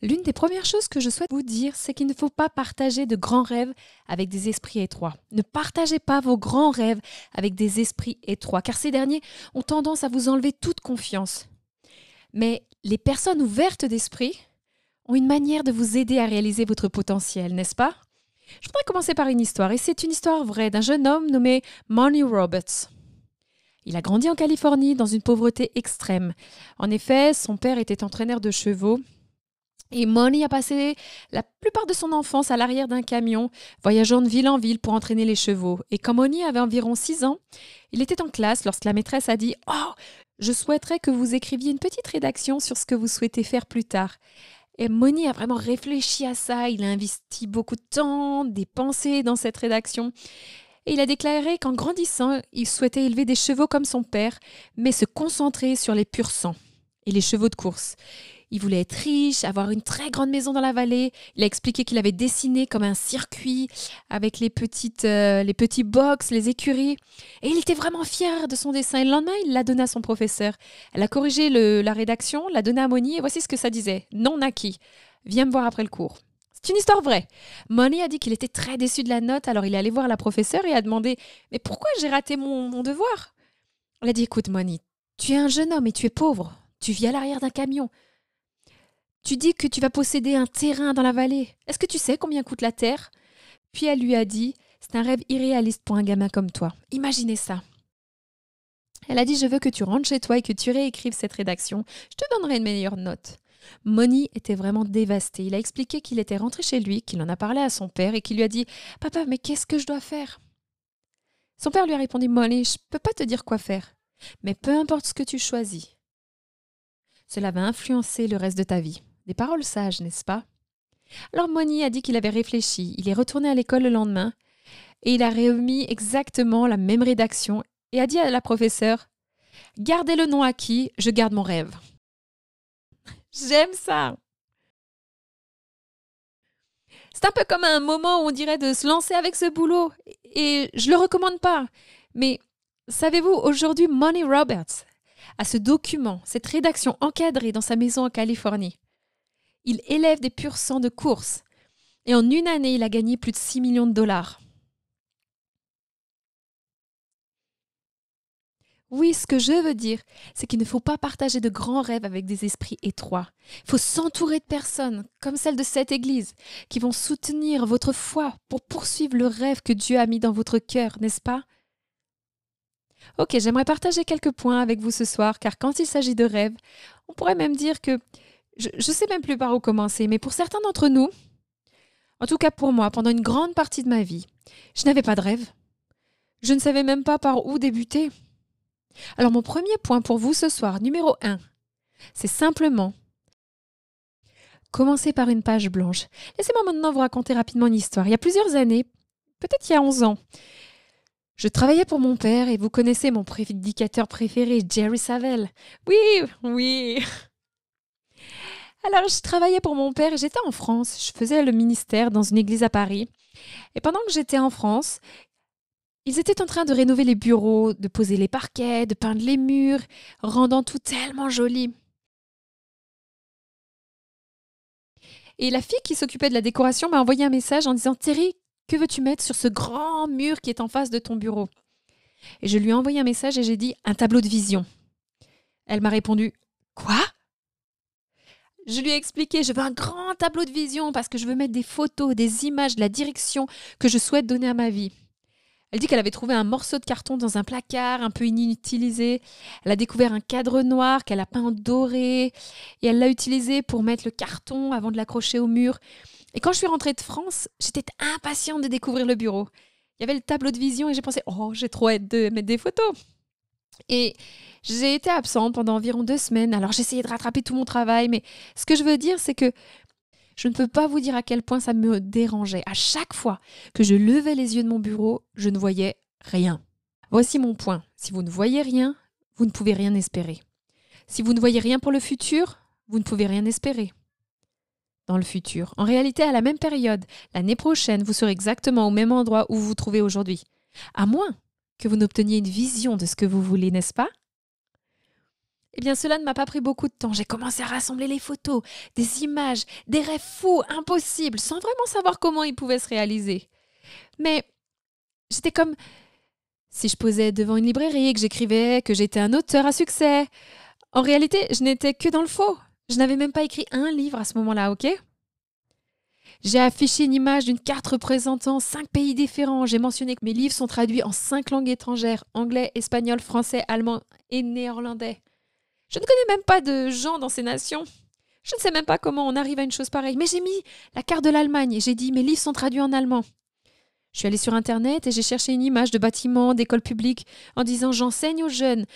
L'une des premières choses que je souhaite vous dire, c'est qu'il ne faut pas partager de grands rêves avec des esprits étroits. Ne partagez pas vos grands rêves avec des esprits étroits, car ces derniers ont tendance à vous enlever toute confiance. Mais les personnes ouvertes d'esprit ont une manière de vous aider à réaliser votre potentiel, n'est-ce pas? Je voudrais commencer par une histoire, et c'est une histoire vraie d'un jeune homme nommé Money Roberts. Il a grandi en Californie dans une pauvreté extrême. En effet, son père était entraîneur de chevaux. Et Money a passé la plupart de son enfance à l'arrière d'un camion, voyageant de ville en ville pour entraîner les chevaux. Et quand Money avait environ 6 ans, il était en classe lorsque la maîtresse a dit « Oh, je souhaiterais que vous écriviez une petite rédaction sur ce que vous souhaitez faire plus tard. » Et Money a vraiment réfléchi à ça, il a investi beaucoup de temps, des pensées dans cette rédaction. Et il a déclaré qu'en grandissant, il souhaitait élever des chevaux comme son père, mais se concentrer sur les pur sang et les chevaux de course. Il voulait être riche, avoir une très grande maison dans la vallée. Il a expliqué qu'il avait dessiné comme un circuit avec les petits box, les écuries. Et il était vraiment fier de son dessin. Et le lendemain, il l'a donné à son professeur. Elle a corrigé la rédaction, l'a donné à Money et voici ce que ça disait. Non acquis. Viens me voir après le cours. C'est une histoire vraie. Money a dit qu'il était très déçu de la note, alors il est allé voir la professeure et a demandé « Mais pourquoi j'ai raté mon devoir ?» Elle a dit « Écoute Money, tu es un jeune homme et tu es pauvre. Tu vis à l'arrière d'un camion. Tu dis que tu vas posséder un terrain dans la vallée. Est-ce que tu sais combien coûte la terre ?» Puis elle lui a dit « C'est un rêve irréaliste pour un gamin comme toi. Imaginez ça. » Elle a dit « Je veux que tu rentres chez toi et que tu réécrives cette rédaction. Je te donnerai une meilleure note. » Money était vraiment dévasté. Il a expliqué qu'il était rentré chez lui, qu'il en a parlé à son père et qu'il lui a dit « Papa, mais qu'est-ce que je dois faire ?» Son père lui a répondu « Money, je ne peux pas te dire quoi faire, mais peu importe ce que tu choisis. Cela va influencer le reste de ta vie. » Des paroles sages, n'est-ce pas? Alors Money a dit qu'il avait réfléchi. Il est retourné à l'école le lendemain et il a remis exactement la même rédaction et a dit à la professeure « Gardez le nom acquis, je garde mon rêve. » J'aime ça. C'est un peu comme un moment où on dirait de se lancer avec ce boulot et je ne le recommande pas. Mais savez-vous, aujourd'hui, Money Roberts a ce document, cette rédaction encadrée dans sa maison en Californie. Il élève des pur sang de course et en une année, il a gagné plus de 6 millions de dollars. Oui, ce que je veux dire, c'est qu'il ne faut pas partager de grands rêves avec des esprits étroits. Il faut s'entourer de personnes, comme celle de cette église, qui vont soutenir votre foi pour poursuivre le rêve que Dieu a mis dans votre cœur, n'est-ce pas? Ok, j'aimerais partager quelques points avec vous ce soir, car quand il s'agit de rêves, on pourrait même dire que je ne sais même plus par où commencer, mais pour certains d'entre nous, en tout cas pour moi, pendant une grande partie de ma vie, je n'avais pas de rêve. Je ne savais même pas par où débuter. Alors mon premier point pour vous ce soir, numéro 1, c'est simplement commencer par une page blanche. Laissez-moi maintenant vous raconter rapidement une histoire. Il y a plusieurs années, peut-être il y a 11 ans, je travaillais pour mon père et vous connaissez mon prédicateur préféré, Jerry Savelle. Oui, oui. Alors je travaillais pour mon père et j'étais en France. Je faisais le ministère dans une église à Paris. Et pendant que j'étais en France, ils étaient en train de rénover les bureaux, de poser les parquets, de peindre les murs, rendant tout tellement joli. Et la fille qui s'occupait de la décoration m'a envoyé un message en disant « Terry, que veux-tu mettre sur ce grand mur qui est en face de ton bureau ?» Et je lui ai envoyé un message et j'ai dit « Un tableau de vision ». Elle m'a répondu « Quoi ?» Je lui ai expliqué « Je veux un grand tableau de vision parce que je veux mettre des photos, des images, de la direction que je souhaite donner à ma vie. » Elle dit qu'elle avait trouvé un morceau de carton dans un placard un peu inutilisé. Elle a découvert un cadre noir qu'elle a peint en doré et elle l'a utilisé pour mettre le carton avant de l'accrocher au mur. Et quand je suis rentrée de France, j'étais impatiente de découvrir le bureau. Il y avait le tableau de vision et j'ai pensé « Oh, j'ai trop hâte de mettre des photos !» Et j'ai été absente pendant environ 2 semaines. Alors j'essayais de rattraper tout mon travail, mais ce que je veux dire, c'est que je ne peux pas vous dire à quel point ça me dérangeait. À chaque fois que je levais les yeux de mon bureau, je ne voyais rien. Voici mon point. Si vous ne voyez rien, vous ne pouvez rien espérer. Si vous ne voyez rien pour le futur, vous ne pouvez rien espérer dans le futur. En réalité, à la même période, l'année prochaine, vous serez exactement au même endroit où vous vous trouvez aujourd'hui. À moins que vous n'obteniez une vision de ce que vous voulez, n'est-ce pas? Eh bien, cela ne m'a pas pris beaucoup de temps. J'ai commencé à rassembler les photos, des images, des rêves fous, impossibles, sans vraiment savoir comment ils pouvaient se réaliser. Mais j'étais comme si je posais devant une librairie, que j'écrivais, que j'étais un auteur à succès. En réalité, je n'étais que dans le faux. Je n'avais même pas écrit un livre à ce moment-là, ok? J'ai affiché une image d'une carte représentant 5 pays différents. J'ai mentionné que mes livres sont traduits en 5 langues étrangères, anglais, espagnol, français, allemand et néerlandais. Je ne connais même pas de gens dans ces nations. Je ne sais même pas comment on arrive à une chose pareille. Mais j'ai mis la carte de l'Allemagne et j'ai dit mes livres sont traduits en allemand. Je suis allée sur Internet et j'ai cherché une image de bâtiment, d'école publique, en disant j'enseigne aux jeunes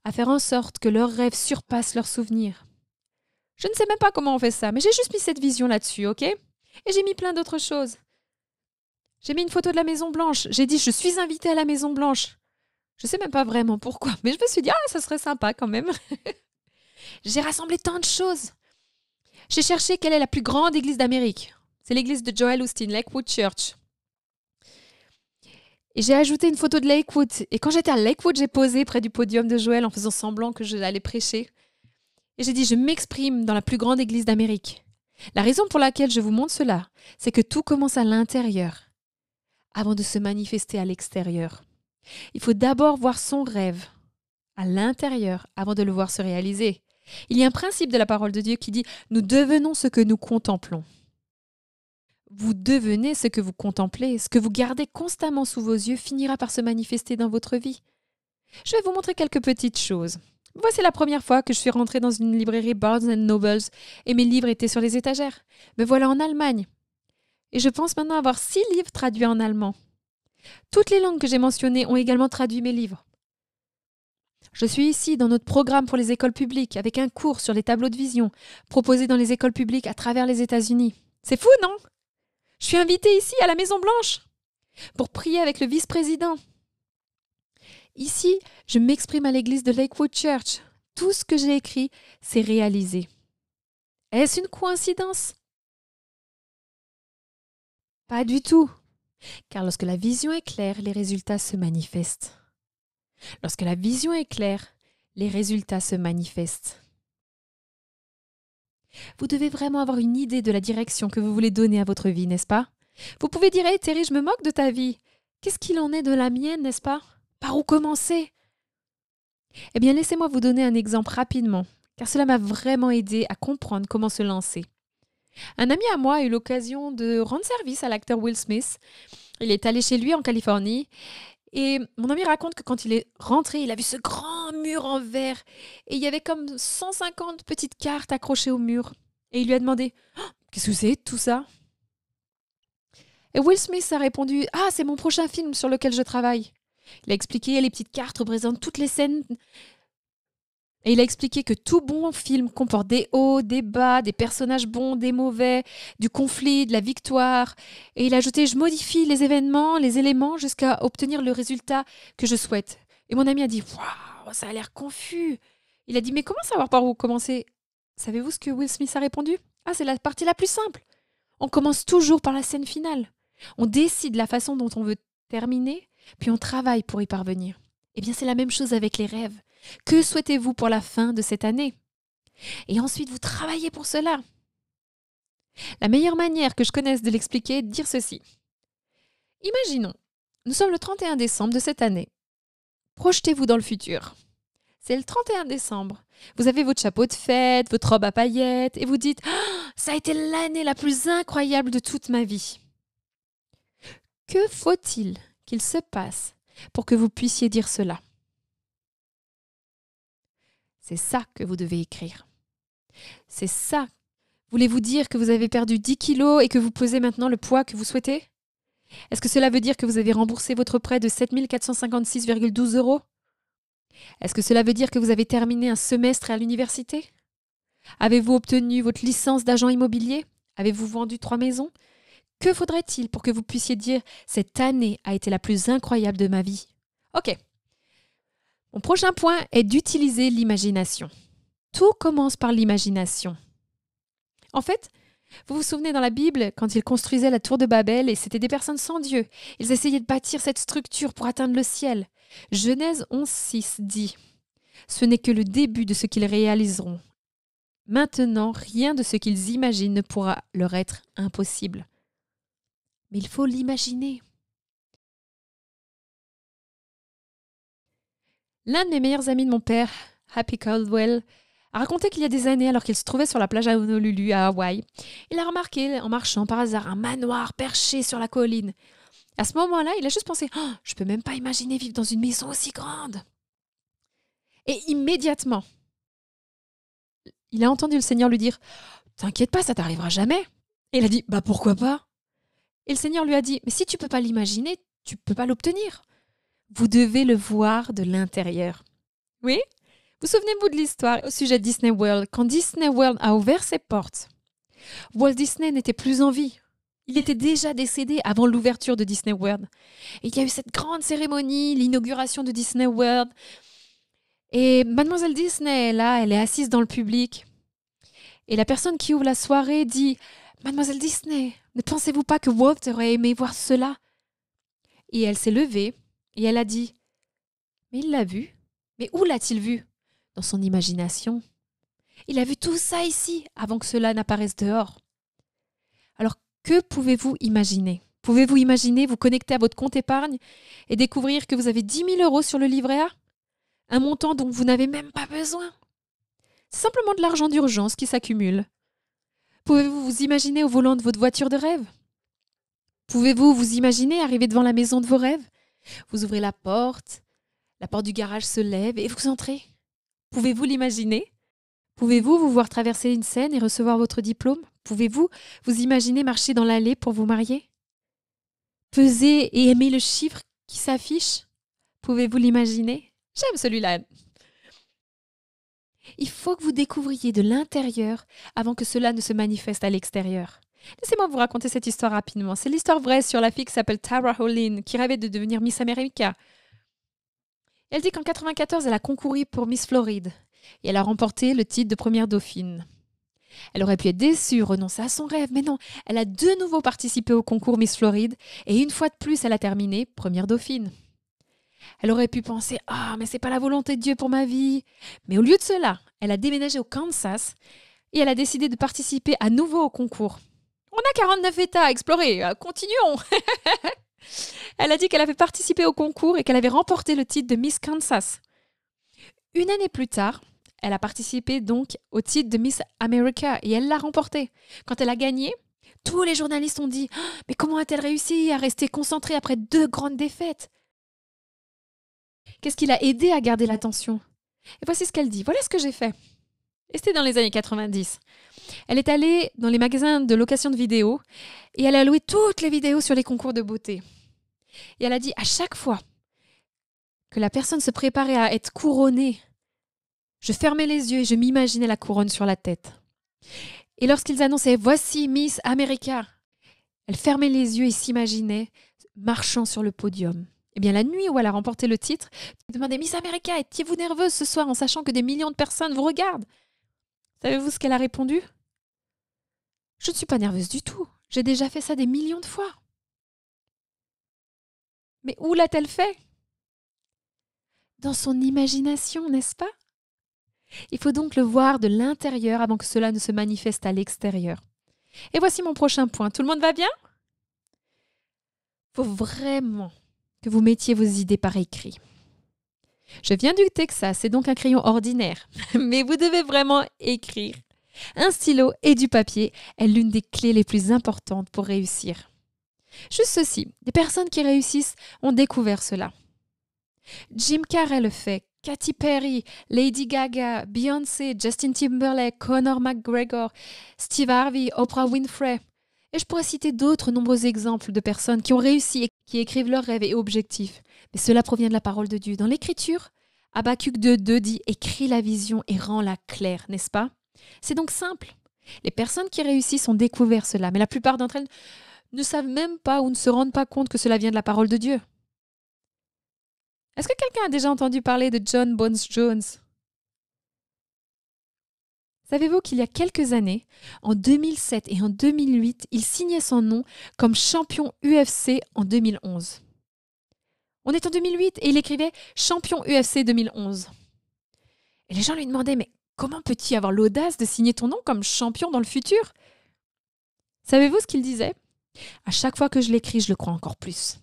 à faire en sorte que leurs rêves surpassent leurs souvenirs. Je ne sais même pas comment on fait ça, mais j'ai juste mis cette vision là-dessus, ok? Et j'ai mis plein d'autres choses. J'ai mis une photo de la Maison Blanche. J'ai dit je suis invitée à la Maison Blanche. Je ne sais même pas vraiment pourquoi, mais je me suis dit ça serait sympa quand même. J'ai rassemblé tant de choses. J'ai cherché quelle est la plus grande église d'Amérique. C'est l'église de Joel Osteen, Lakewood Church. Et j'ai ajouté une photo de Lakewood. Et quand j'étais à Lakewood, j'ai posé près du podium de Joel en faisant semblant que je l'allais prêcher. Et j'ai dit, je m'exprime dans la plus grande église d'Amérique. La raison pour laquelle je vous montre cela, c'est que tout commence à l'intérieur, avant de se manifester à l'extérieur. Il faut d'abord voir son rêve à l'intérieur, avant de le voir se réaliser. Il y a un principe de la parole de Dieu qui dit « Nous devenons ce que nous contemplons ». Vous devenez ce que vous contemplez, ce que vous gardez constamment sous vos yeux finira par se manifester dans votre vie. Je vais vous montrer quelques petites choses. Voici la première fois que je suis rentrée dans une librairie Barnes & Noble et mes livres étaient sur les étagères. Me voilà en Allemagne. Et je pense maintenant avoir 6 livres traduits en allemand. Toutes les langues que j'ai mentionnées ont également traduit mes livres. Je suis ici dans notre programme pour les écoles publiques avec un cours sur les tableaux de vision proposé dans les écoles publiques à travers les États-Unis. C'est fou, non? Je suis invitée ici à la Maison Blanche pour prier avec le vice-président. Ici, je m'exprime à l'église de Lakewood Church. Tout ce que j'ai écrit s'est réalisé. Est-ce une coïncidence? Pas du tout. Car lorsque la vision est claire, les résultats se manifestent. Lorsque la vision est claire, les résultats se manifestent. Vous devez vraiment avoir une idée de la direction que vous voulez donner à votre vie, n'est-ce pas? Vous pouvez dire « Hey Terry, je me moque de ta vie. Qu'est-ce qu'il en est de la mienne, n'est-ce pas? Par où commencer ?» Eh bien, laissez-moi vous donner un exemple rapidement, car cela m'a vraiment aidé à comprendre comment se lancer. Un ami à moi a eu l'occasion de rendre service à l'acteur Will Smith. Il est allé chez lui en Californie et mon ami raconte que quand il est rentré, il a vu ce grand mur en verre et il y avait comme 150 petites cartes accrochées au mur. Et il lui a demandé « Oh, qu'est-ce que c'est tout ça ?» Et Will Smith a répondu « Ah, c'est mon prochain film sur lequel je travaille. » Il a expliqué les petites cartes représentent toutes les scènes. Et il a expliqué que tout bon film comporte des hauts, des bas, des personnages bons, des mauvais, du conflit, de la victoire. Et il a ajouté « Je modifie les événements, les éléments jusqu'à obtenir le résultat que je souhaite. » Et mon ami a dit « Waouh, ça a l'air confus. » Il a dit « Mais comment savoir par où commencer ?» Savez-vous ce que Will Smith a répondu? « Ah, c'est la partie la plus simple. On commence toujours par la scène finale. On décide la façon dont on veut terminer, puis on travaille pour y parvenir. » Eh bien, c'est la même chose avec les rêves. Que souhaitez-vous pour la fin de cette année? Et ensuite, vous travaillez pour cela. La meilleure manière que je connaisse de l'expliquer est de dire ceci. Imaginons, nous sommes le 31 décembre de cette année. Projetez-vous dans le futur. C'est le 31 décembre. Vous avez votre chapeau de fête, votre robe à paillettes, et vous dites « Ça a été l'année la plus incroyable de toute ma vie. » Que faut-il qu'il se passe pour que vous puissiez dire cela? C'est ça que vous devez écrire. C'est ça. Voulez-vous dire que vous avez perdu 10 kilos et que vous pesez maintenant le poids que vous souhaitez? Est-ce que cela veut dire que vous avez remboursé votre prêt de 7 456,12 €? Est-ce que cela veut dire que vous avez terminé un semestre à l'université? Avez-vous obtenu votre licence d'agent immobilier? Avez-vous vendu 3 maisons? Que faudrait-il pour que vous puissiez dire « Cette année a été la plus incroyable de ma vie » Ok. Mon prochain point est d'utiliser l'imagination. Tout commence par l'imagination. En fait, vous vous souvenez dans la Bible, quand ils construisaient la tour de Babel et c'était des personnes sans Dieu, ils essayaient de bâtir cette structure pour atteindre le ciel. Genèse 11, 6 dit Ce n'est que le début de ce qu'ils réaliseront. Maintenant, rien de ce qu'ils imaginent ne pourra leur être impossible. Mais il faut l'imaginer. L'un de mes meilleurs amis de mon père, Happy Caldwell, a raconté qu'il y a des années, alors qu'il se trouvait sur la plage à Honolulu, à Hawaï, il a remarqué, en marchant par hasard, un manoir perché sur la colline. À ce moment-là, il a juste pensé « Oh, je peux même pas imaginer vivre dans une maison aussi grande !» Et immédiatement, il a entendu le Seigneur lui dire « T'inquiète pas, ça t'arrivera jamais !» Et il a dit « Bah pourquoi pas ?» Et le Seigneur lui a dit « Mais si tu peux pas l'imaginer, tu peux pas l'obtenir. Vous devez le voir de l'intérieur. » Oui? Vous souvenez-vous de l'histoire au sujet de Disney World? Quand Disney World a ouvert ses portes, Walt Disney n'était plus en vie. Il était déjà décédé avant l'ouverture de Disney World. Et il y a eu cette grande cérémonie, l'inauguration de Disney World. Et Mademoiselle Disney est là, elle est assise dans le public. Et la personne qui ouvre la soirée dit « Mademoiselle Disney, ne pensez-vous pas que Walt aurait aimé voir cela ?» Et elle s'est levée et elle a dit « Mais il l'a vu. Mais où l'a-t-il vu ? Dans son imagination. Il a vu tout ça ici avant que cela n'apparaisse dehors. » Alors, que pouvez-vous imaginer ? Pouvez-vous imaginer vous connecter à votre compte épargne et découvrir que vous avez 10 000 € sur le livret A ? Un montant dont vous n'avez même pas besoin. C'est simplement de l'argent d'urgence qui s'accumule. Pouvez-vous vous imaginer au volant de votre voiture de rêve ? Pouvez-vous vous imaginer arriver devant la maison de vos rêves ? Vous ouvrez la porte du garage se lève et vous entrez. Pouvez-vous l'imaginer ? Pouvez-vous vous voir traverser une scène et recevoir votre diplôme ? Pouvez-vous vous imaginer marcher dans l'allée pour vous marier ? Peser et aimer le chiffre qui s'affiche ? Pouvez-vous l'imaginer ? J'aime celui-là. Il faut que vous découvriez de l'intérieur avant que cela ne se manifeste à l'extérieur. Laissez-moi vous raconter cette histoire rapidement. C'est l'histoire vraie sur la fille qui s'appelle Tara Hollin, qui rêvait de devenir Miss America. Elle dit qu'en 1994, elle a concouru pour Miss Floride et elle a remporté le titre de première dauphine. Elle aurait pu être déçue, renoncer à son rêve, mais non, elle a de nouveau participé au concours Miss Floride et une fois de plus, elle a terminé première dauphine. Elle aurait pu penser « Ah, mais c'est pas la volonté de Dieu pour ma vie !» Mais au lieu de cela, elle a déménagé au Kansas et elle a décidé de participer à nouveau au concours. On a 49 États à explorer, continuons. Elle a dit qu'elle avait participé au concours et qu'elle avait remporté le titre de Miss Kansas. Une année plus tard, elle a participé donc au titre de Miss America et elle l'a remporté. Quand elle a gagné, tous les journalistes ont dit « Mais comment a-t-elle réussi à rester concentrée après 2 grandes défaites ?» Qu'est-ce qui l'a aidée à garder l'attention ? Et voici ce qu'elle dit. Voilà ce que j'ai fait. Et c'était dans les années 90. Elle est allée dans les magasins de location de vidéos et elle a loué toutes les vidéos sur les concours de beauté. Et elle a dit à chaque fois que la personne se préparait à être couronnée, je fermais les yeux et je m'imaginais la couronne sur la tête. Et lorsqu'ils annonçaient « Voici Miss America », elle fermait les yeux et s'imaginait marchant sur le podium. Eh bien, la nuit où elle a remporté le titre, elle demandait « Miss America, étiez-vous nerveuse ce soir en sachant que des millions de personnes vous regardent ?» Savez-vous ce qu'elle a répondu ? « Je ne suis pas nerveuse du tout. J'ai déjà fait ça des millions de fois. » Mais où l'a-t-elle fait ? Dans son imagination, n'est-ce pas ? Il faut donc le voir de l'intérieur avant que cela ne se manifeste à l'extérieur. Et voici mon prochain point. Tout le monde va bien ? Il faut vraiment que vous mettiez vos idées par écrit. Je viens du Texas, c'est donc un crayon ordinaire, mais vous devez vraiment écrire. Un stylo et du papier est l'une des clés les plus importantes pour réussir. Juste ceci, des personnes qui réussissent ont découvert cela. Jim Carrey le fait, Katy Perry, Lady Gaga, Beyoncé, Justin Timberlake, Conor McGregor, Steve Harvey, Oprah Winfrey. Et je pourrais citer d'autres nombreux exemples de personnes qui ont réussi et qui écrivent leurs rêves et objectifs. Mais cela provient de la parole de Dieu. Dans l'Écriture, Habakkuk 2:2 dit « Écris la vision et rends-la claire », n'est-ce pas ? C'est donc simple. Les personnes qui réussissent ont découvert cela, mais la plupart d'entre elles ne savent même pas ou ne se rendent pas compte que cela vient de la parole de Dieu. Est-ce que quelqu'un a déjà entendu parler de John Bones Jones ? Savez-vous qu'il y a quelques années, en 2007 et en 2008, il signait son nom comme champion UFC en 2011. On est en 2008 et il écrivait « Champion UFC 2011 ». Et les gens lui demandaient, mais comment peux-tu avoir l'audace de signer ton nom comme champion dans le futur? Savez-vous ce qu'il disait? À chaque fois que je l'écris, je le crois encore plus.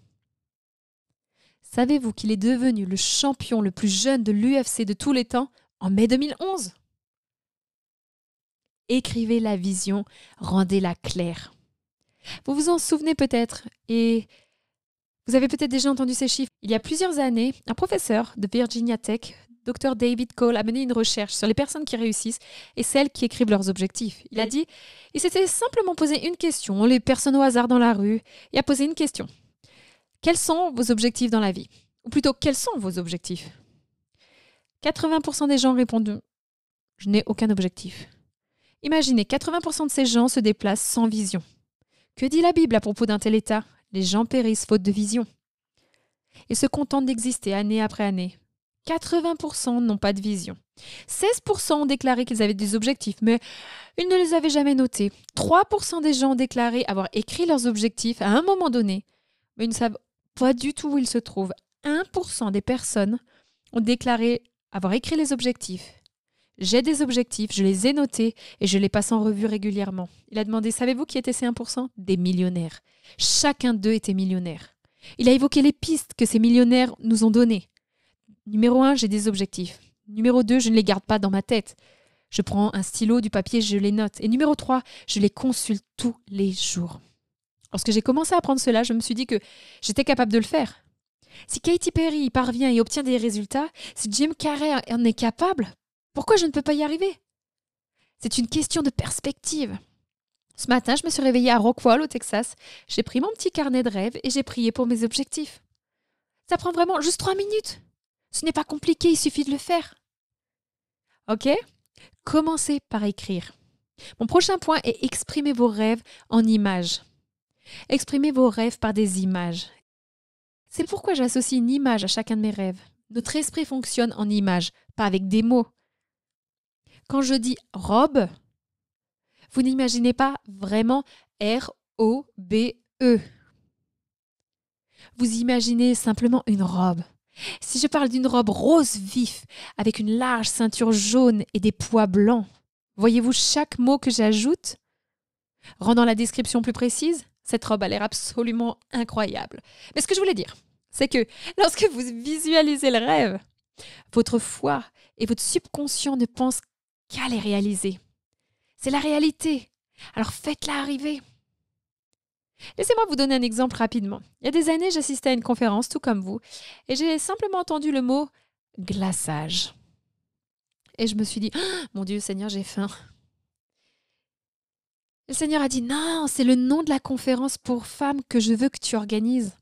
Savez-vous qu'il est devenu le champion le plus jeune de l'UFC de tous les temps en mai 2011? Écrivez la vision, rendez-la claire. Vous vous en souvenez peut-être et vous avez peut-être déjà entendu ces chiffres. Il y a plusieurs années, un professeur de Virginia Tech, Dr. David Cole, a mené une recherche sur les personnes qui réussissent et celles qui écrivent leurs objectifs. Il a dit, il s'était simplement posé une question, les personnes au hasard dans la rue, et a posé une question. Quels sont vos objectifs dans la vie? Ou plutôt, quels sont vos objectifs? 80% des gens répondent, je n'ai aucun objectif. Imaginez, 80% de ces gens se déplacent sans vision. Que dit la Bible à propos d'un tel état? Les gens périssent faute de vision. Ils se contentent d'exister année après année. 80% n'ont pas de vision. 16% ont déclaré qu'ils avaient des objectifs, mais ils ne les avaient jamais notés. 3% des gens ont déclaré avoir écrit leurs objectifs à un moment donné, mais ils ne savent pas du tout où ils se trouvent. 1% des personnes ont déclaré avoir écrit les objectifs. J'ai des objectifs, je les ai notés et je les passe en revue régulièrement. Il a demandé, savez-vous qui étaient ces 1%? Des millionnaires. Chacun d'eux était millionnaire. Il a évoqué les pistes que ces millionnaires nous ont données. Numéro 1, j'ai des objectifs. Numéro 2, je ne les garde pas dans ma tête. Je prends un stylo, du papier, je les note. Et numéro 3, je les consulte tous les jours. Lorsque j'ai commencé à apprendre cela, je me suis dit que j'étais capable de le faire. Si Katy Perry y parvient et obtient des résultats, si Jim Carrey en est capable, pourquoi je ne peux pas y arriver? C'est une question de perspective. Ce matin, je me suis réveillée à Rockwall, au Texas. J'ai pris mon petit carnet de rêves et j'ai prié pour mes objectifs. Ça prend vraiment juste 3 minutes. Ce n'est pas compliqué, il suffit de le faire. Ok? Commencez par écrire. Mon prochain point est exprimer vos rêves en images. Exprimez vos rêves par des images. C'est pourquoi j'associe une image à chacun de mes rêves. Notre esprit fonctionne en images, pas avec des mots. Quand je dis robe, vous n'imaginez pas vraiment R-O-B-E. Vous imaginez simplement une robe. Si je parle d'une robe rose vif, avec une large ceinture jaune et des pois blancs, voyez-vous chaque mot que j'ajoute? Rendant la description plus précise, cette robe a l'air absolument incroyable. Mais ce que je voulais dire, c'est que lorsque vous visualisez le rêve, votre foi et votre subconscient ne pensent qu'à les réaliser. C'est la réalité. Alors faites-la arriver. Laissez-moi vous donner un exemple rapidement. Il y a des années, j'assistais à une conférence, tout comme vous, et j'ai simplement entendu le mot « glaçage ». Et je me suis dit « Mon Dieu, Seigneur, j'ai faim ». Le Seigneur a dit « Non, c'est le nom de la conférence pour femmes que je veux que tu organises ».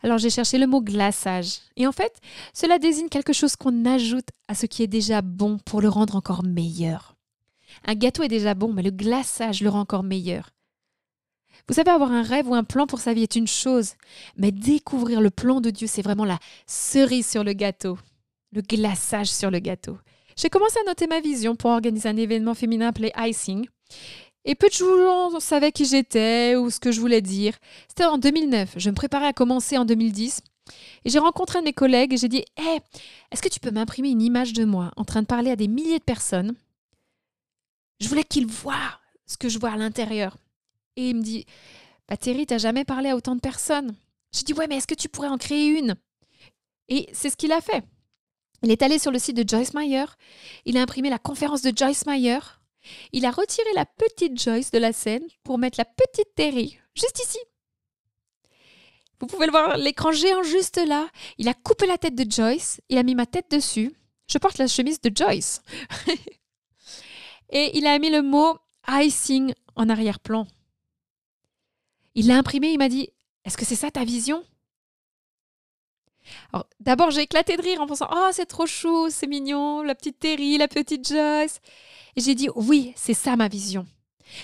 Alors j'ai cherché le mot « glaçage ». Et en fait, cela désigne quelque chose qu'on ajoute à ce qui est déjà bon pour le rendre encore meilleur. Un gâteau est déjà bon, mais le glaçage le rend encore meilleur. Vous savez, avoir un rêve ou un plan pour sa vie est une chose, mais découvrir le plan de Dieu, c'est vraiment la cerise sur le gâteau, le glaçage sur le gâteau. J'ai commencé à noter ma vision pour organiser un événement féminin appelé Icing. Et peu de gens savaient qui j'étais ou ce que je voulais dire. C'était en 2009. Je me préparais à commencer en 2010. Et j'ai rencontré un de mes collègues et j'ai dit « Hey, est-ce que tu peux m'imprimer une image de moi en train de parler à des milliers de personnes? Je voulais qu'ils voient ce que je vois à l'intérieur. » Et il me dit « Thierry, t'as jamais parlé à autant de personnes. » J'ai dit « Ouais, mais est-ce que tu pourrais en créer une ?» Et c'est ce qu'il a fait. Il est allé sur le site de Joyce Meyer. Il a imprimé la conférence de Joyce Meyer. Il a retiré la petite Joyce de la scène pour mettre la petite Terry juste ici. Vous pouvez le voir, l'écran géant juste là. Il a coupé la tête de Joyce. Il a mis ma tête dessus. Je porte la chemise de Joyce. Et il a mis le mot « icing » en arrière-plan. Il l'a imprimé, il m'a dit « Est-ce que c'est ça ta vision ?» Alors, d'abord, j'ai éclaté de rire en pensant « Oh, c'est trop chou, c'est mignon, la petite Terry, la petite Joyce. » Et j'ai dit « Oui, c'est ça ma vision. »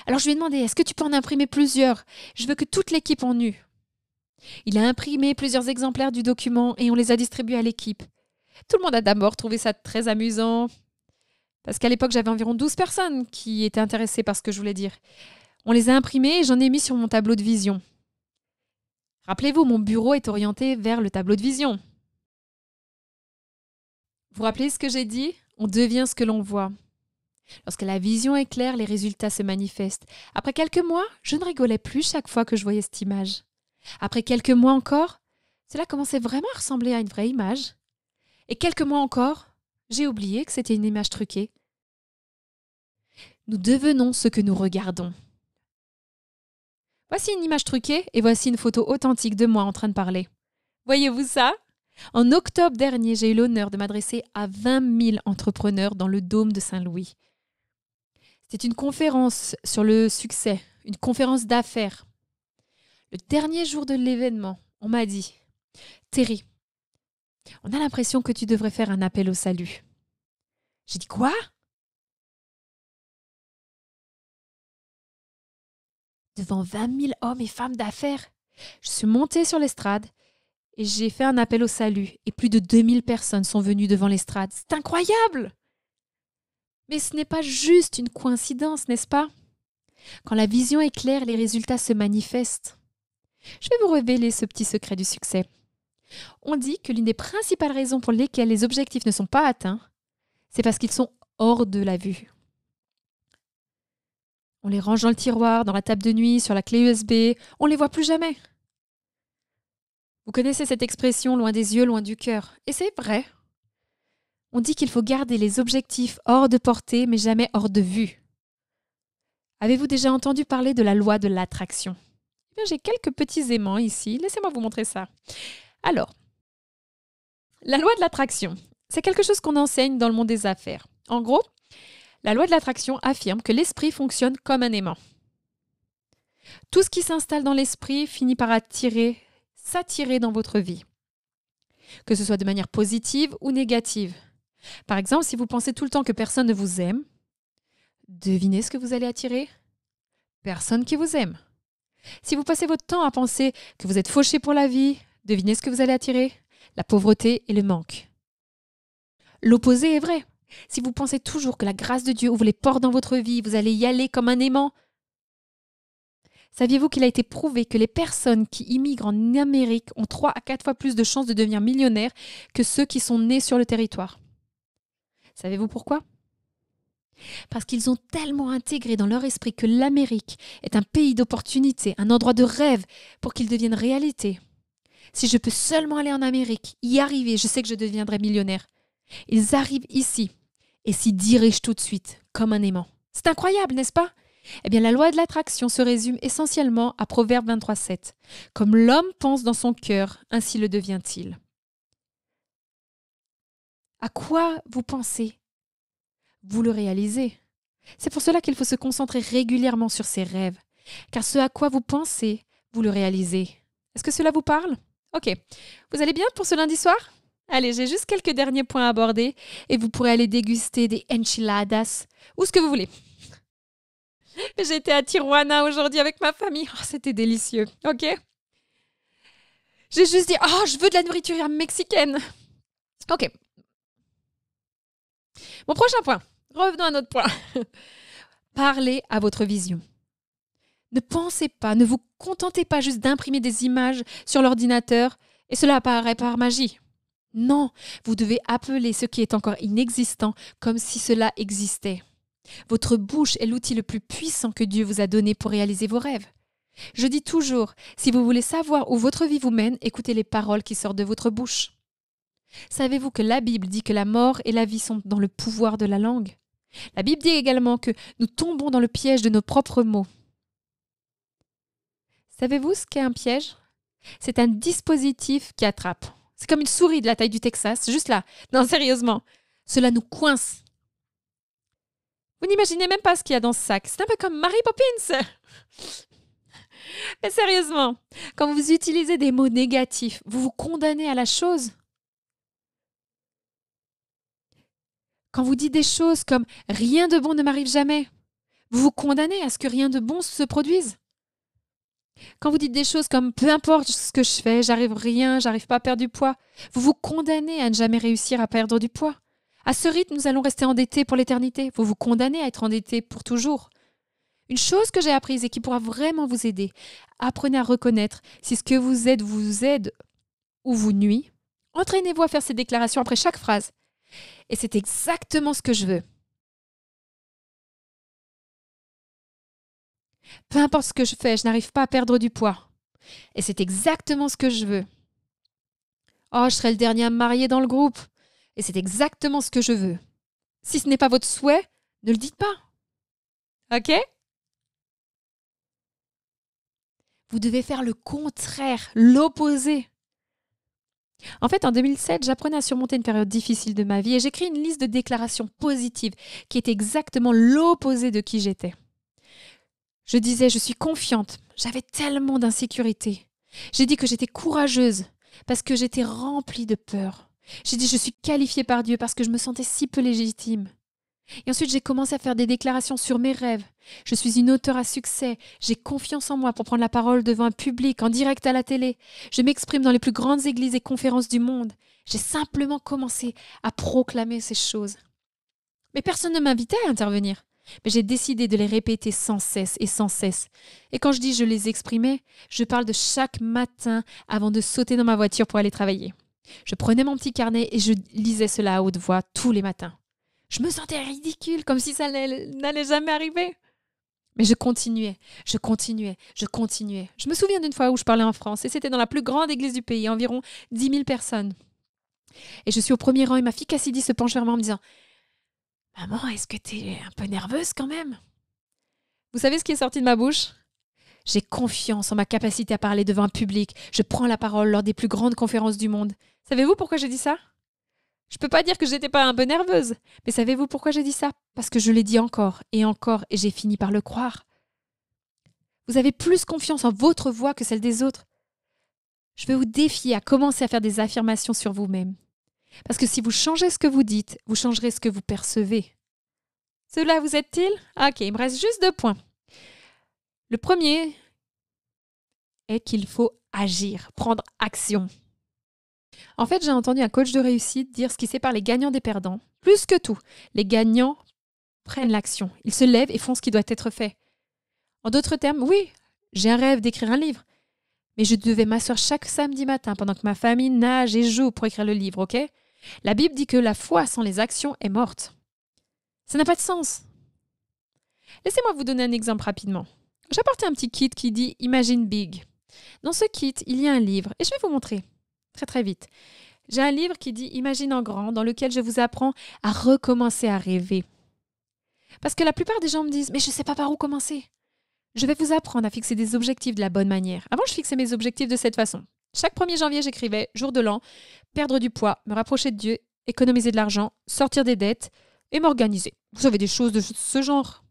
Alors, je lui ai demandé « Est-ce que tu peux en imprimer plusieurs? Je veux que toute l'équipe en eût. » Il a imprimé plusieurs exemplaires du document et on les a distribués à l'équipe. Tout le monde a d'abord trouvé ça très amusant parce qu'à l'époque, j'avais environ 12 personnes qui étaient intéressées par ce que je voulais dire. On les a imprimés et j'en ai mis sur mon tableau de vision. Rappelez-vous, mon bureau est orienté vers le tableau de vision. Vous vous rappelez ce que j'ai dit? On devient ce que l'on voit. Lorsque la vision est claire, les résultats se manifestent. Après quelques mois, je ne rigolais plus chaque fois que je voyais cette image. Après quelques mois encore, cela commençait vraiment à ressembler à une vraie image. Et quelques mois encore, j'ai oublié que c'était une image truquée. Nous devenons ce que nous regardons. Voici une image truquée et voici une photo authentique de moi en train de parler. Voyez-vous ça? En octobre dernier, j'ai eu l'honneur de m'adresser à 20 000 entrepreneurs dans le Dôme de Saint-Louis. C'était une conférence sur le succès, une conférence d'affaires. Le dernier jour de l'événement, on m'a dit « Terry, on a l'impression que tu devrais faire un appel au salut. » J'ai dit « Quoi ?» Devant 20 000 hommes et femmes d'affaires, je suis montée sur l'estrade et j'ai fait un appel au salut. Et plus de 2000 personnes sont venues devant l'estrade. C'est incroyable! Mais ce n'est pas juste une coïncidence, n'est-ce pas? Quand la vision est claire, les résultats se manifestent. Je vais vous révéler ce petit secret du succès. On dit que l'une des principales raisons pour lesquelles les objectifs ne sont pas atteints, c'est parce qu'ils sont hors de la vue. On les range dans le tiroir, dans la table de nuit, sur la clé USB, on ne les voit plus jamais. Vous connaissez cette expression « loin des yeux, loin du cœur ». Et c'est vrai. On dit qu'il faut garder les objectifs hors de portée, mais jamais hors de vue. Avez-vous déjà entendu parler de la loi de l'attraction? Eh bien, j'ai quelques petits aimants ici. Laissez-moi vous montrer ça. Alors, la loi de l'attraction, c'est quelque chose qu'on enseigne dans le monde des affaires. En gros, la loi de l'attraction affirme que l'esprit fonctionne comme un aimant. Tout ce qui s'installe dans l'esprit finit par s'attirer dans votre vie, que ce soit de manière positive ou négative. Par exemple, si vous pensez tout le temps que personne ne vous aime, devinez ce que vous allez attirer? Personne qui vous aime. Si vous passez votre temps à penser que vous êtes fauché pour la vie, devinez ce que vous allez attirer? La pauvreté et le manque. L'opposé est vrai. Si vous pensez toujours que la grâce de Dieu ouvre les portes dans votre vie, vous allez y aller comme un aimant. Saviez-vous qu'il a été prouvé que les personnes qui immigrent en Amérique ont 3 à 4 fois plus de chances de devenir millionnaires que ceux qui sont nés sur le territoire? Savez-vous pourquoi? Parce qu'ils ont tellement intégré dans leur esprit que l'Amérique est un pays d'opportunités, un endroit de rêve pour qu'ils deviennent réalité. Si je peux seulement aller en Amérique, y arriver, je sais que je deviendrai millionnaire. Ils arrivent ici et s'y dirigent tout de suite, comme un aimant. C'est incroyable, n'est-ce pas? Eh bien, la loi de l'attraction se résume essentiellement à Proverbe 23,7. Comme l'homme pense dans son cœur, ainsi le devient-il. À quoi vous pensez? Vous le réalisez. C'est pour cela qu'il faut se concentrer régulièrement sur ses rêves, car ce à quoi vous pensez, vous le réalisez. Est-ce que cela vous parle? Ok. Vous allez bien pour ce lundi soir? Allez, j'ai juste quelques derniers points à aborder et vous pourrez aller déguster des enchiladas ou ce que vous voulez. J'ai été à Tijuana aujourd'hui avec ma famille. Oh, c'était délicieux, ok? J'ai juste dit, oh, je veux de la nourriture mexicaine. Ok. Mon prochain point. Revenons à notre point. Parlez à votre vision. Ne pensez pas, ne vous contentez pas juste d'imprimer des images sur l'ordinateur et cela apparaît par magie. Non, vous devez appeler ce qui est encore inexistant comme si cela existait. Votre bouche est l'outil le plus puissant que Dieu vous a donné pour réaliser vos rêves. Je dis toujours, si vous voulez savoir où votre vie vous mène, écoutez les paroles qui sortent de votre bouche. Savez-vous que la Bible dit que la mort et la vie sont dans le pouvoir de la langue? La Bible dit également que nous tombons dans le piège de nos propres mots. Savez-vous ce qu'est un piège? C'est un dispositif qui attrape. C'est comme une souris de la taille du Texas, juste là. Non, sérieusement, cela nous coince. Vous n'imaginez même pas ce qu'il y a dans ce sac. C'est un peu comme Mary Poppins. Mais sérieusement, quand vous utilisez des mots négatifs, vous vous condamnez à la chose. Quand vous dites des choses comme « rien de bon ne m'arrive jamais », vous vous condamnez à ce que rien de bon se produise. Quand vous dites des choses comme « peu importe ce que je fais, j'arrive pas à perdre du poids », vous vous condamnez à ne jamais réussir à perdre du poids. À ce rythme, nous allons rester endettés pour l'éternité. Vous vous condamnez à être endettés pour toujours. Une chose que j'ai apprise et qui pourra vraiment vous aider, apprenez à reconnaître si ce que vous aide ou vous nuit. Entraînez-vous à faire ces déclarations après chaque phrase. Et c'est exactement ce que je veux. Peu importe ce que je fais, je n'arrive pas à perdre du poids. Et c'est exactement ce que je veux. Oh, je serai le dernier à me marier dans le groupe. Et c'est exactement ce que je veux. Si ce n'est pas votre souhait, ne le dites pas. OK? Vous devez faire le contraire, l'opposé. En fait, en 2007, j'apprenais à surmonter une période difficile de ma vie et j'ai créé une liste de déclarations positives qui était exactement l'opposé de qui j'étais. Je disais, je suis confiante. J'avais tellement d'insécurité. J'ai dit que j'étais courageuse parce que j'étais remplie de peur. J'ai dit, je suis qualifiée par Dieu parce que je me sentais si peu légitime. Et ensuite, j'ai commencé à faire des déclarations sur mes rêves. Je suis une auteure à succès. J'ai confiance en moi pour prendre la parole devant un public, en direct à la télé. Je m'exprime dans les plus grandes églises et conférences du monde. J'ai simplement commencé à proclamer ces choses. Mais personne ne m'invitait à intervenir. Mais j'ai décidé de les répéter sans cesse et sans cesse. Et quand je dis je les exprimais, je parle de chaque matin avant de sauter dans ma voiture pour aller travailler. Je prenais mon petit carnet et je lisais cela à haute voix tous les matins. Je me sentais ridicule, comme si ça n'allait jamais arriver. Mais je continuais. Je me souviens d'une fois où je parlais en France et c'était dans la plus grande église du pays, environ 10 000 personnes. Et je suis au premier rang et ma fille Cassidy se penche vers moi en me disant « Maman, est-ce que tu es un peu nerveuse quand même ?» Vous savez ce qui est sorti de ma bouche ? J'ai confiance en ma capacité à parler devant un public. Je prends la parole lors des plus grandes conférences du monde. Savez-vous pourquoi j'ai dit ça ? Je ne peux pas dire que je n'étais pas un peu nerveuse. Mais savez-vous pourquoi j'ai dit ça ? Parce que je l'ai dit encore et j'ai fini par le croire. Vous avez plus confiance en votre voix que celle des autres. Je vais vous défier à commencer à faire des affirmations sur vous-même. Parce que si vous changez ce que vous dites, vous changerez ce que vous percevez. Cela vous aide-t-il ? Ok, il me reste juste 2 points. Le premier est qu'il faut agir, prendre action. En fait, j'ai entendu un coach de réussite dire ce qui sépare les gagnants des perdants. Plus que tout, les gagnants prennent l'action. Ils se lèvent et font ce qui doit être fait. En d'autres termes, oui, j'ai un rêve d'écrire un livre. Mais je devais m'asseoir chaque samedi matin pendant que ma famille nage et joue pour écrire le livre, ok ? La Bible dit que la foi sans les actions est morte. Ça n'a pas de sens. Laissez-moi vous donner un exemple rapidement. J'ai apporté un petit kit qui dit « Imagine Big ». Dans ce kit, il y a un livre et je vais vous montrer très très vite. J'ai un livre qui dit « Imagine en grand » dans lequel je vous apprends à recommencer à rêver. Parce que la plupart des gens me disent « Mais je ne sais pas par où commencer ». Je vais vous apprendre à fixer des objectifs de la bonne manière. Avant, je fixais mes objectifs de cette façon. Chaque 1er janvier, j'écrivais « Jour de l'an, perdre du poids, me rapprocher de Dieu, économiser de l'argent, sortir des dettes et m'organiser ». Vous savez, des choses de ce genre.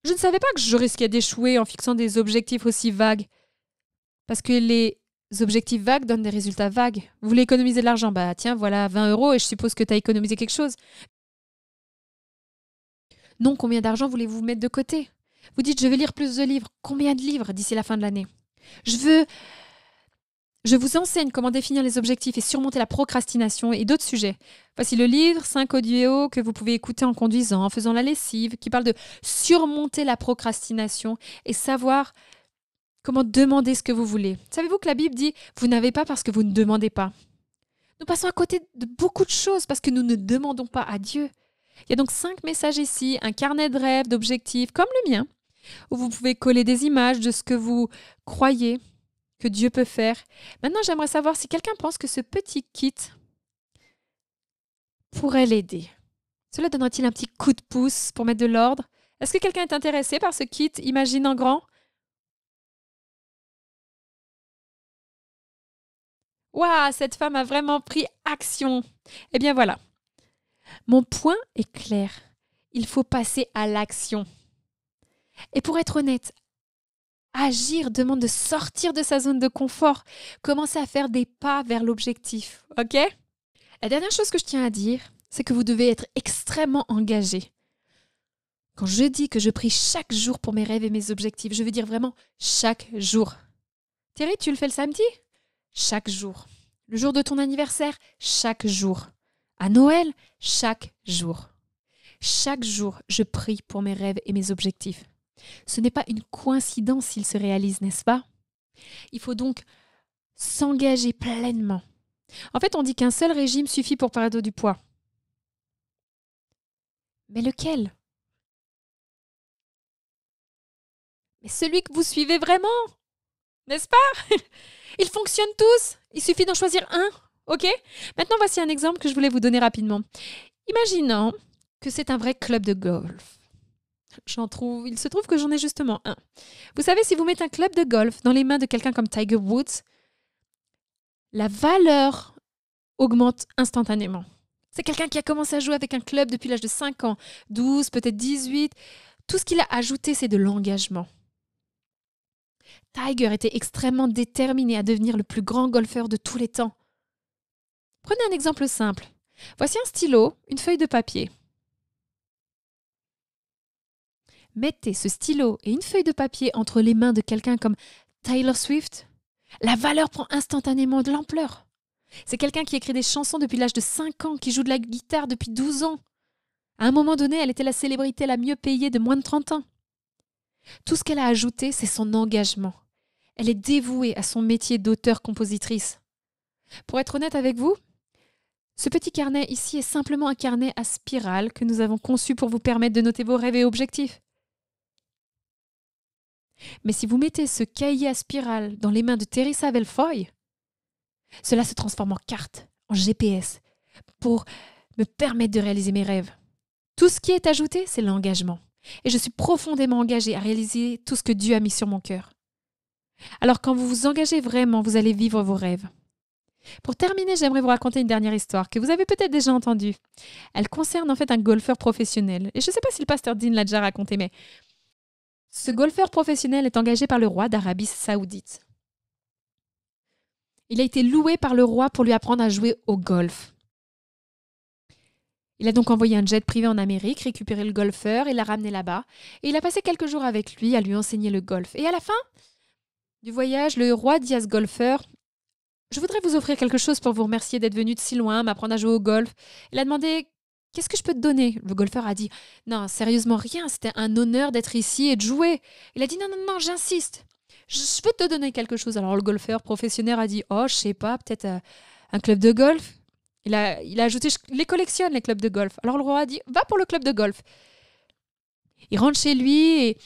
Je ne savais pas que je risquais d'échouer en fixant des objectifs aussi vagues. Parce que les objectifs vagues donnent des résultats vagues. Vous voulez économiser de l'argent ? Bah tiens, voilà 20 € et je suppose que tu as économisé quelque chose. Non, combien d'argent voulez-vous mettre de côté ? Vous dites, je vais lire plus de livres. Combien de livres d'ici la fin de l'année ? Je vous enseigne comment définir les objectifs et surmonter la procrastination et d'autres sujets. Voici le livre 5 audios que vous pouvez écouter en conduisant, en faisant la lessive, qui parle de surmonter la procrastination et savoir comment demander ce que vous voulez. Savez-vous que la Bible dit « Vous n'avez pas parce que vous ne demandez pas ». Nous passons à côté de beaucoup de choses parce que nous ne demandons pas à Dieu. Il y a donc 5 messages ici, un carnet de rêves, d'objectifs, comme le mien, où vous pouvez coller des images de ce que vous croyez que Dieu peut faire. Maintenant, j'aimerais savoir si quelqu'un pense que ce petit kit pourrait l'aider. Cela donnerait-il un petit coup de pouce pour mettre de l'ordre? Est-ce que quelqu'un est intéressé par ce kit Imagine en grand? Waouh, cette femme a vraiment pris action. Eh bien voilà. Mon point est clair. Il faut passer à l'action. Et pour être honnête, agir demande de sortir de sa zone de confort, commencer à faire des pas vers l'objectif, ok? La dernière chose que je tiens à dire, c'est que vous devez être extrêmement engagé. Quand je dis que je prie chaque jour pour mes rêves et mes objectifs, je veux dire vraiment chaque jour. Thierry, tu le fais le samedi? Chaque jour. Le jour de ton anniversaire? Chaque jour. À Noël? Chaque jour. Chaque jour, je prie pour mes rêves et mes objectifs. Ce n'est pas une coïncidence s'ils se réalisent, n'est-ce pas? Il faut donc s'engager pleinement. En fait, on dit qu'un seul régime suffit pour perdre du poids. Mais lequel? Mais celui que vous suivez vraiment, n'est-ce pas? Ils fonctionnent tous. Il suffit d'en choisir un. OK? Maintenant, voici un exemple que je voulais vous donner rapidement. Imaginons que c'est un vrai club de golf. Il se trouve que j'en ai justement un. Vous savez, si vous mettez un club de golf dans les mains de quelqu'un comme Tiger Woods, la valeur augmente instantanément. C'est quelqu'un qui a commencé à jouer avec un club depuis l'âge de 5 ans, 12, peut-être 18. Tout ce qu'il a ajouté, c'est de l'engagement. Tiger était extrêmement déterminé à devenir le plus grand golfeur de tous les temps. Prenez un exemple simple. Voici un stylo, une feuille de papier. Mettez ce stylo et une feuille de papier entre les mains de quelqu'un comme Taylor Swift. La valeur prend instantanément de l'ampleur. C'est quelqu'un qui écrit des chansons depuis l'âge de 5 ans, qui joue de la guitare depuis 12 ans. À un moment donné, elle était la célébrité la mieux payée de moins de 30 ans. Tout ce qu'elle a ajouté, c'est son engagement. Elle est dévouée à son métier d'auteur-compositrice. Pour être honnête avec vous, ce petit carnet ici est simplement un carnet à spirale que nous avons conçu pour vous permettre de noter vos rêves et objectifs. Mais si vous mettez ce cahier à spirale dans les mains de Teresa Velfoy, cela se transforme en carte, en GPS, pour me permettre de réaliser mes rêves. Tout ce qui est ajouté, c'est l'engagement. Et je suis profondément engagée à réaliser tout ce que Dieu a mis sur mon cœur. Alors quand vous vous engagez vraiment, vous allez vivre vos rêves. Pour terminer, j'aimerais vous raconter une dernière histoire que vous avez peut-être déjà entendue. Elle concerne en fait un golfeur professionnel. Et je ne sais pas si le pasteur Dean l'a déjà raconté, mais ce golfeur professionnel est engagé par le roi d'Arabie Saoudite. Il a été loué par le roi pour lui apprendre à jouer au golf. Il a donc envoyé un jet privé en Amérique, récupéré le golfeur et l'a ramené là-bas. Et il a passé quelques jours avec lui à lui enseigner le golf. Et à la fin du voyage, le roi dit à ce golfeur: « Je voudrais vous offrir quelque chose pour vous remercier d'être venu de si loin, m'apprendre à jouer au golf. » Il a demandé: « Qu'est-ce que je peux te donner ?» Le golfeur a dit: « Non, sérieusement rien, c'était un honneur d'être ici et de jouer. » Il a dit: « Non, non, non, j'insiste. Je veux te donner quelque chose. » Alors le golfeur professionnel a dit: « Oh, je sais pas, peut-être un club de golf. » Il a ajouté: « Je les collectionne, les clubs de golf. » Alors le roi a dit: « Va pour le club de golf. » Il rentre chez lui et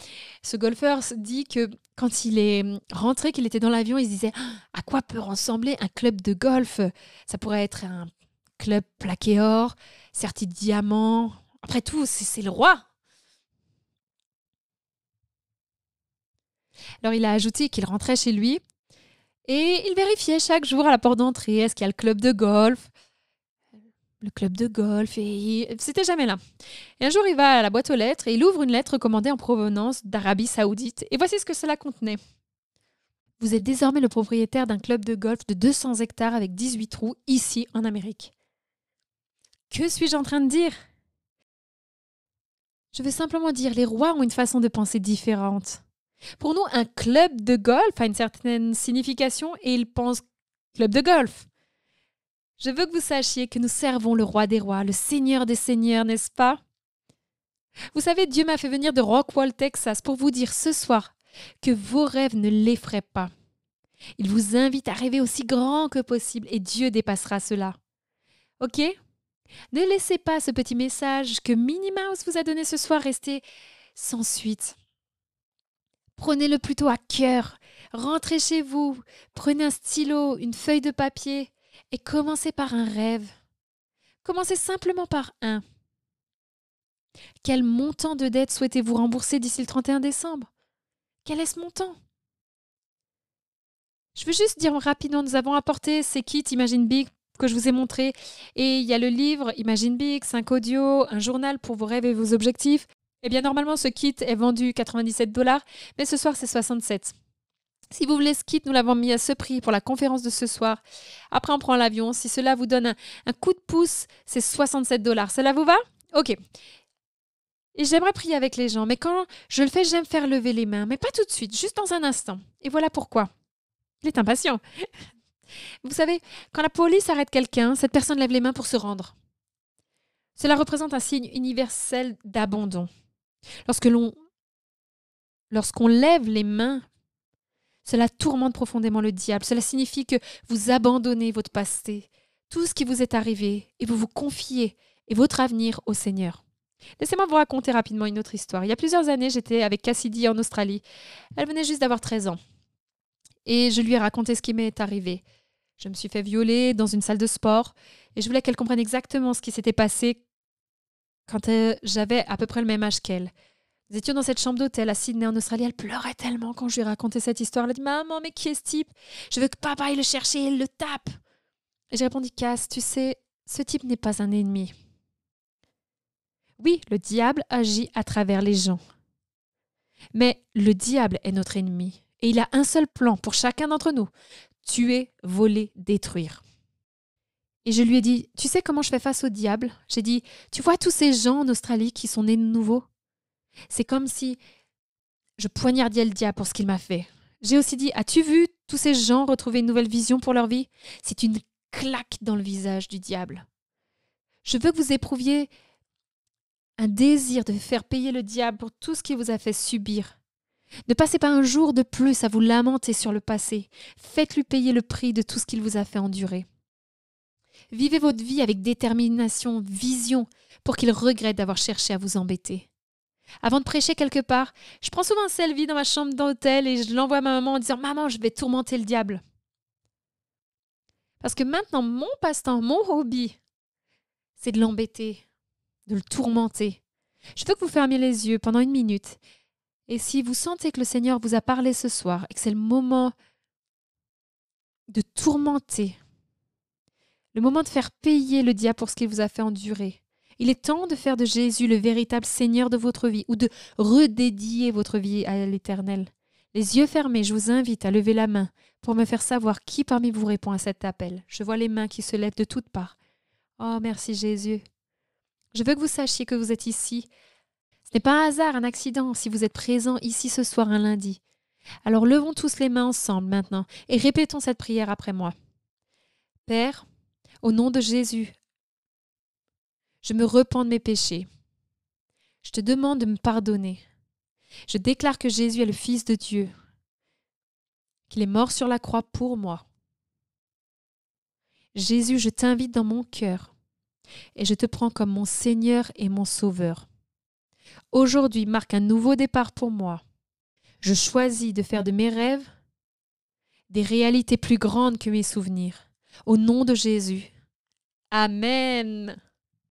ce golfeur se dit que quand il est rentré, qu'il était dans l'avion, il se disait: « À quoi peut ressembler un club de golf? Ça pourrait être un club plaqué or, serti de diamants. Après tout, c'est le roi. » Alors il a ajouté qu'il rentrait chez lui et il vérifiait chaque jour à la porte d'entrée: est-ce qu'il y a le club de golf? Le club de golf, et c'était jamais là. Et un jour, il va à la boîte aux lettres et il ouvre une lettre commandée en provenance d'Arabie Saoudite. Et voici ce que cela contenait. « Vous êtes désormais le propriétaire d'un club de golf de 200 hectares avec 18 trous ici en Amérique. » Que suis-je en train de dire? Je veux simplement dire, les rois ont une façon de penser différente. Pour nous, un club de golf a une certaine signification et ils pensent club de golf. Je veux que vous sachiez que nous servons le roi des rois, le seigneur des seigneurs, n'est-ce pas? Vous savez, Dieu m'a fait venir de Rockwall, Texas, pour vous dire ce soir que vos rêves ne l'effraient pas. Il vous invite à rêver aussi grand que possible et Dieu dépassera cela. Ok? Ne laissez pas ce petit message que Minnie Mouse vous a donné ce soir rester sans suite. Prenez-le plutôt à cœur. Rentrez chez vous, prenez un stylo, une feuille de papier et commencez par un rêve. Commencez simplement par un. Quel montant de dette souhaitez-vous rembourser d'ici le 31 décembre? Quel est ce montant? Je veux juste dire rapidement, nous avons apporté ces kits Imagine Big que je vous ai montrés. Et il y a le livre Imagine Big, 5 audios, un journal pour vos rêves et vos objectifs. Eh bien, normalement, ce kit est vendu 97 $, mais ce soir, c'est 67. Si vous voulez ce kit, nous l'avons mis à ce prix pour la conférence de ce soir. Après, on prend l'avion. Si cela vous donne un coup de pouce, c'est 67 $. Cela vous va? OK. Et j'aimerais prier avec les gens, mais quand je le fais, j'aime faire lever les mains, mais pas tout de suite, juste dans un instant. Et voilà pourquoi. Il est impatient. Vous savez, quand la police arrête quelqu'un, cette personne lève les mains pour se rendre. Cela représente un signe universel d'abandon. Lorsqu'on lève les mains, Cela tourmente profondément le diable. Cela signifie que vous abandonnez votre passé, tout ce qui vous est arrivé, et vous vous confiez et votre avenir au Seigneur. Laissez-moi vous raconter rapidement une autre histoire. Il y a plusieurs années, j'étais avec Cassidy en Australie. Elle venait juste d'avoir 13 ans. Et je lui ai raconté ce qui m'est arrivé. Je me suis fait violer dans une salle de sport et je voulais qu'elle comprenne exactement ce qui s'était passé quand j'avais à peu près le même âge qu'elle. Nous étions dans cette chambre d'hôtel à Sydney en Australie. Elle pleurait tellement quand je lui ai raconté cette histoire. Elle a dit « Maman, mais qui est ce type? Je veux que papa aille le chercher et il le tape. » Et j'ai répondu « Cass, tu sais, ce type n'est pas un ennemi. » Oui, le diable agit à travers les gens. Mais le diable est notre ennemi. Et il a un seul plan pour chacun d'entre nous. Tuer, voler, détruire. Et je lui ai dit, tu sais comment je fais face au diable? J'ai dit, tu vois tous ces gens en Australie qui sont nés de nouveau? C'est comme si je poignardais le diable pour ce qu'il m'a fait. J'ai aussi dit, as-tu vu tous ces gens retrouver une nouvelle vision pour leur vie? C'est une claque dans le visage du diable. Je veux que vous éprouviez un désir de faire payer le diable pour tout ce qu'il vous a fait subir. Ne passez pas un jour de plus à vous lamenter sur le passé. Faites-lui payer le prix de tout ce qu'il vous a fait endurer. Vivez votre vie avec détermination, vision, pour qu'il regrette d'avoir cherché à vous embêter. Avant de prêcher quelque part, je prends souvent un selfie dans ma chambre d'hôtel et je l'envoie à ma maman en disant « Maman, je vais tourmenter le diable. » Parce que maintenant, mon passe-temps, mon hobby, c'est de l'embêter, de le tourmenter. Je veux que vous fermiez les yeux pendant 1 minute. Et si vous sentez que le Seigneur vous a parlé ce soir et que c'est le moment de tourmenter, le moment de faire payer le diable pour ce qu'il vous a fait endurer, il est temps de faire de Jésus le véritable Seigneur de votre vie ou de redédier votre vie à l'Éternel. Les yeux fermés, je vous invite à lever la main pour me faire savoir qui parmi vous répond à cet appel. Je vois les mains qui se lèvent de toutes parts. Oh, merci Jésus. Je veux que vous sachiez que vous êtes ici. Ce n'est pas un hasard, un accident, si vous êtes présent ici ce soir un lundi. Alors levons tous les mains ensemble maintenant et répétons cette prière après moi. Père, au nom de Jésus, je me repens de mes péchés. Je te demande de me pardonner. Je déclare que Jésus est le Fils de Dieu, qu'il est mort sur la croix pour moi. Jésus, je t'invite dans mon cœur et je te prends comme mon Seigneur et mon Sauveur. Aujourd'hui marque un nouveau départ pour moi. Je choisis de faire de mes rêves des réalités plus grandes que mes souvenirs. Au nom de Jésus. Amen.